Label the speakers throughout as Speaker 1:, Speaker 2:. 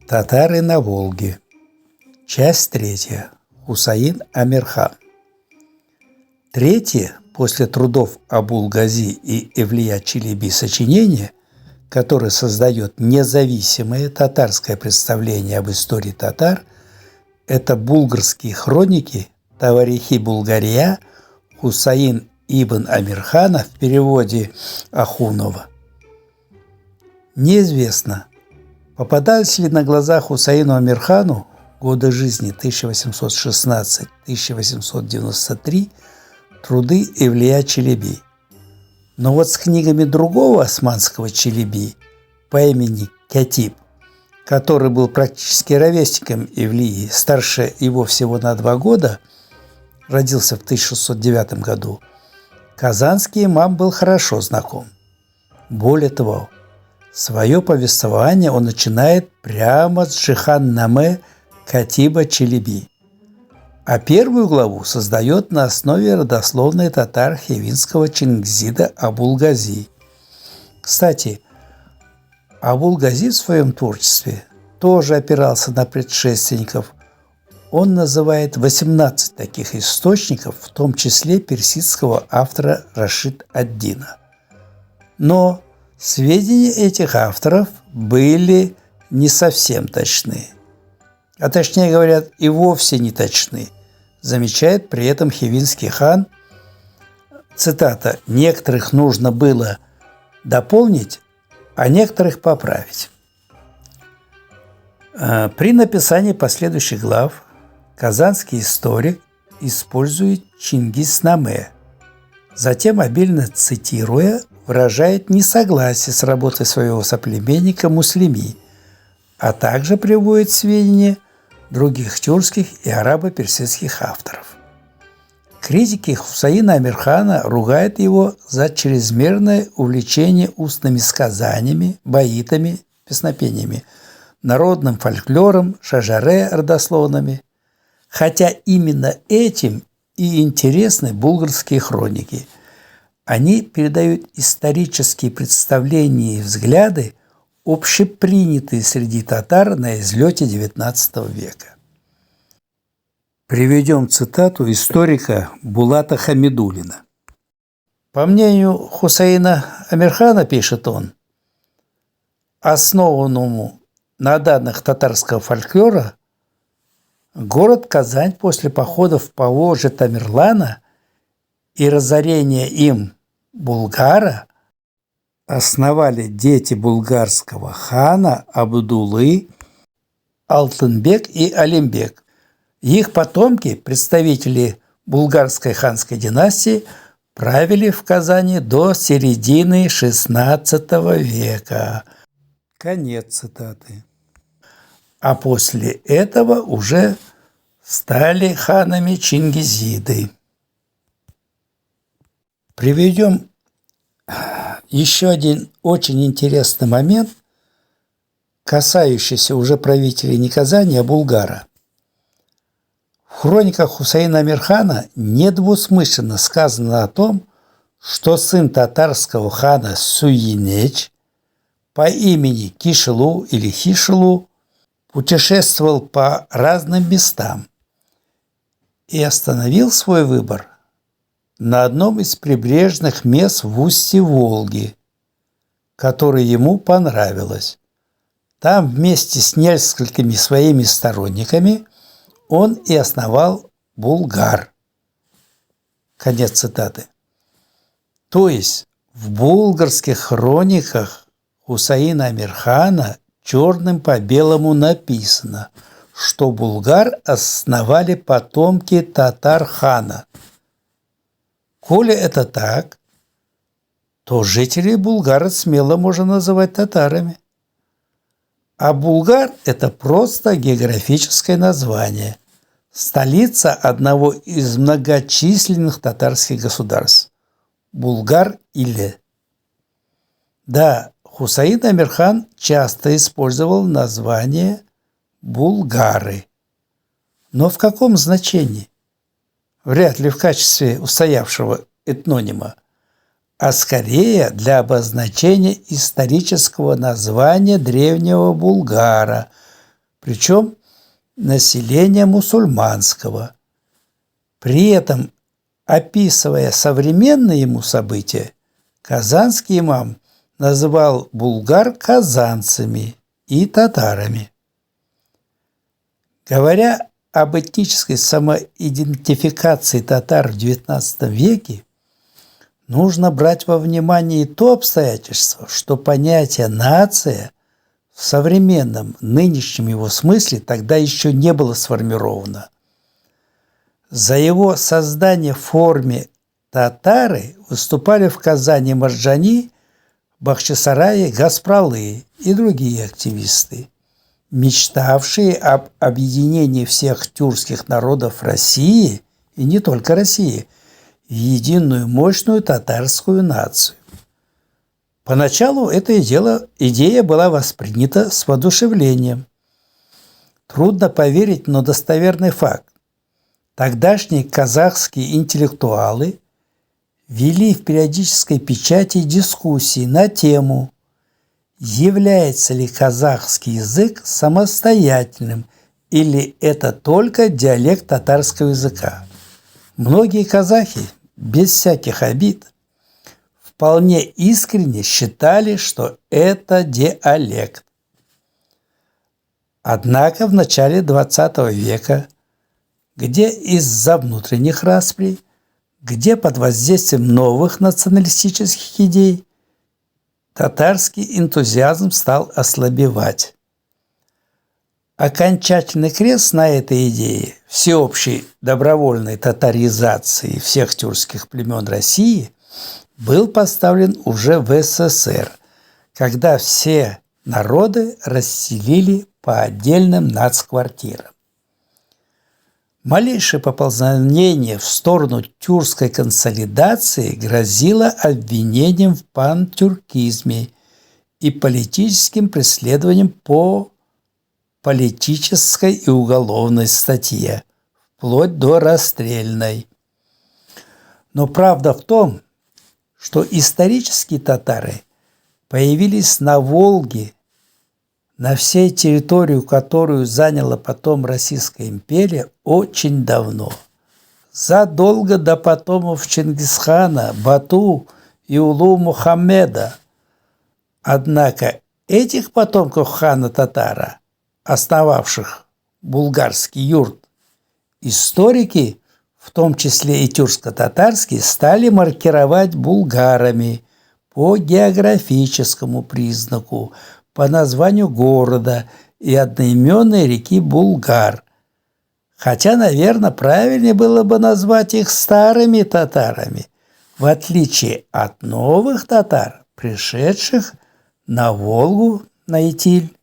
Speaker 1: Татары на Волге. Часть третья. Хусаин Амирхан. Третье, после трудов Абул-Гази и Эвлия Чилеби сочинение, которое создает независимое татарское представление об истории татар, это булгарские хроники Таварихи Булгария Хусаин ибн Амирхана в переводе Ахунова. Неизвестно, попадались ли на глаза Хусаину Амирхану годы жизни 1816-1893 труды Эвлия Чилеби. Но вот с книгами другого османского Чилеби по имени Кятиб, который был практически ровесником Эвлии, старше его всего на 2 года, родился в 1609 году, казанский имам был хорошо знаком. Более того, свое повествование он начинает прямо с Джихан-наме Катиба Чилеби, а первую главу создает на основе родословной татар хивинского Чингизида Абул-Гази. Кстати, Абул-Гази в своем творчестве тоже опирался на предшественников. Он называет 18 таких источников, в том числе персидского автора Рашид ад-Дина. Но сведения этих авторов были не совсем точны. А точнее говорят, и вовсе не точны, замечает при этом хивинский хан, цитата, «некоторых нужно было дополнить, а некоторых поправить». При написании последующих глав казанский историк использует Чингиз-наме, затем, обильно цитируя, выражает несогласие с работой своего соплеменника Муслими, а также приводит сведения других тюркских и арабо-персидских авторов. Критики Хусаина Амирхана ругают его за чрезмерное увлечение устными сказаниями, баитами, песнопениями, народным фольклором, шажаре родословными, хотя именно этим и интересны булгарские хроники. Они передают исторические представления и взгляды, общепринятые среди татар на излете XIX века. Приведем цитату историка Булата Хамидуллина. По мнению Хусаина Амирхана, пишет он, основанному на данных татарского фольклора, город Казань после походов по Волжье Тамерлана и разорения им Булгара основали дети булгарского хана Абдуллы, Алтынбек и Алимбек. Их потомки, представители булгарской ханской династии, правили в Казани до середины XVI века. Конец цитаты. А после этого уже стали ханами Чингизиды. Приведем еще один очень интересный момент, касающийся уже правителей не Казани, а Булгара. В хрониках Хусаина Амирхана недвусмысленно сказано о том, что сын татарского хана Суйинеч по имени Кишилу или Хишилу путешествовал по разным местам и остановил свой выбор на одном из прибрежных мест в устье Волги, которое ему понравилось. Там вместе с несколькими своими сторонниками он и основал Булгар. Конец цитаты. То есть в булгарских хрониках Хусаина Амирхана черным по белому написано, что Булгар основали потомки татар-хана. Коли это так, то жителей Булгара смело можно называть татарами. А Булгар – это просто географическое название, столица одного из многочисленных татарских государств – Булгар-Иле. Да, Хусаин Амирхан часто использовал название «булгары». Но в каком значении? Вряд ли в качестве устоявшего этнонима, а скорее для обозначения исторического названия древнего Булгара, причем населения мусульманского. При этом, описывая современные ему события, казанский имам называл булгар казанцами и татарами. Говоря об этнической самоидентификации татар в XIX веке, нужно брать во внимание и то обстоятельство, что понятие «нация» в современном, нынешнем его смысле тогда еще не было сформировано. За его создание в форме татары выступали в Казани Марджани, Бахчисарае Гаспралы и другие активисты, мечтавшие об объединении всех тюркских народов России, и не только России, в единую мощную татарскую нацию. Поначалу эта идея была воспринята с воодушевлением. Трудно поверить, но достоверный факт. Тогдашние казахские интеллектуалы вели в периодической печати дискуссии на тему, является ли казахский язык самостоятельным или это только диалект татарского языка. Многие казахи, без всяких обид, вполне искренне считали, что это диалект. Однако в начале XX века, где из-за внутренних расприй, где под воздействием новых националистических идей, татарский энтузиазм стал ослабевать. Окончательный крест на этой идее всеобщей добровольной татаризации всех тюркских племен России был поставлен уже в СССР, когда все народы расселили по отдельным нацквартирам. Малейшее поползновение в сторону тюркской консолидации грозило обвинением в пантюркизме и политическим преследованием по политической и уголовной статье, вплоть до расстрельной. Но правда в том, что исторические татары появились на Волге, на всей территории, которую заняла потом Российская империя, очень давно. Задолго до потомов Чингисхана, Бату и Улу Мухаммеда. Однако этих потомков хана Татара, основавших булгарский юрт, историки, в том числе и тюркско-татарские, стали маркировать булгарами по географическому признаку, по названию города и одноименной реки Булгар. Хотя, наверное, правильнее было бы назвать их старыми татарами, в отличие от новых татар, пришедших на Волгу, на Итиль,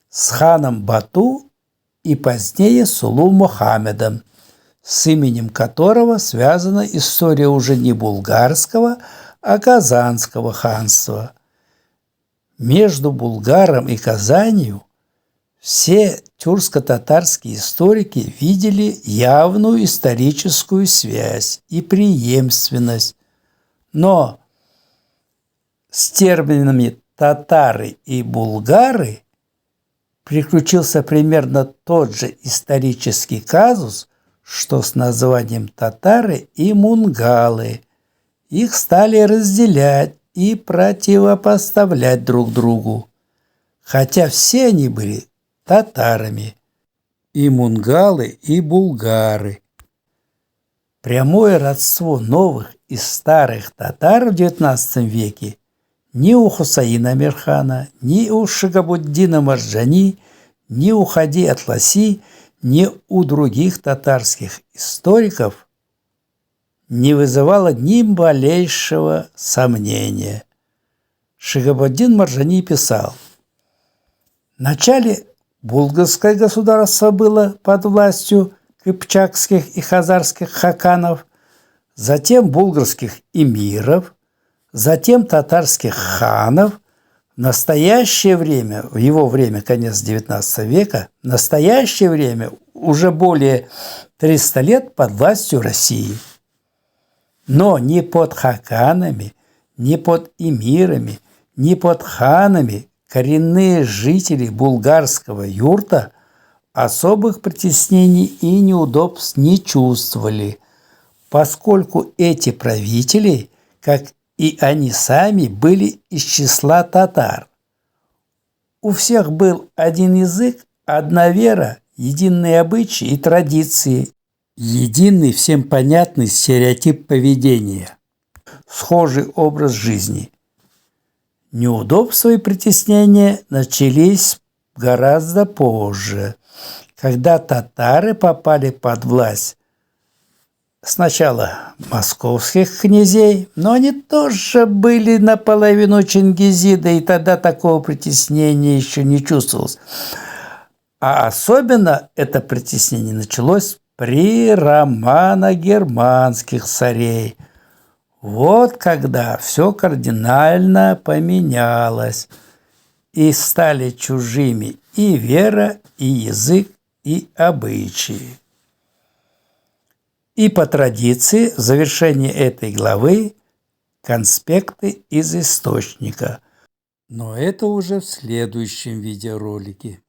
Speaker 1: с ханом Бату и позднее с Улу Мухаммедом, с именем которого связана история уже не булгарского, а казанского ханства. Между Булгаром и Казанью все тюркско-татарские историки видели явную историческую связь и преемственность, но с терминами «татары» и «булгары» приключился примерно тот же исторический казус, что с названием «татары» и «мунгалы». Их стали разделять и противопоставлять друг другу, хотя все они были татарами, и мунгалы, и булгары. Прямое родство новых и старых татар в XIX веке ни у Хусаина Амирхана, ни у Шигабуддина Марджани, ни у Хади Атласи, ни у других татарских историков не вызывало ни малейшего сомнения. Шигабуддин Марджани писал: в начале булгарское государство было под властью кыпчакских и хазарских хаканов, затем булгарских эмиров, затем татарских ханов. В настоящее время, в его время, конец XIX века, в настоящее время уже более 300 лет под властью России. Но ни под хаканами, ни под эмирами, ни под ханами коренные жители булгарского юрта особых притеснений и неудобств не чувствовали, поскольку эти правители, как и они сами, были из числа татар. У всех был один язык, одна вера, единые обычаи и традиции, единый всем понятный стереотип поведения, схожий образ жизни. Неудобства и притеснения начались гораздо позже, когда татары попали под власть сначала московских князей, но они тоже были наполовину чингизиды, и тогда такого притеснения еще не чувствовалось. А особенно это притеснение началось при романо-германских царей. Вот когда все кардинально поменялось, и стали чужими и вера, и язык, и обычаи. И по традиции в завершении этой главы конспекты из источника. Но это уже в следующем видеоролике.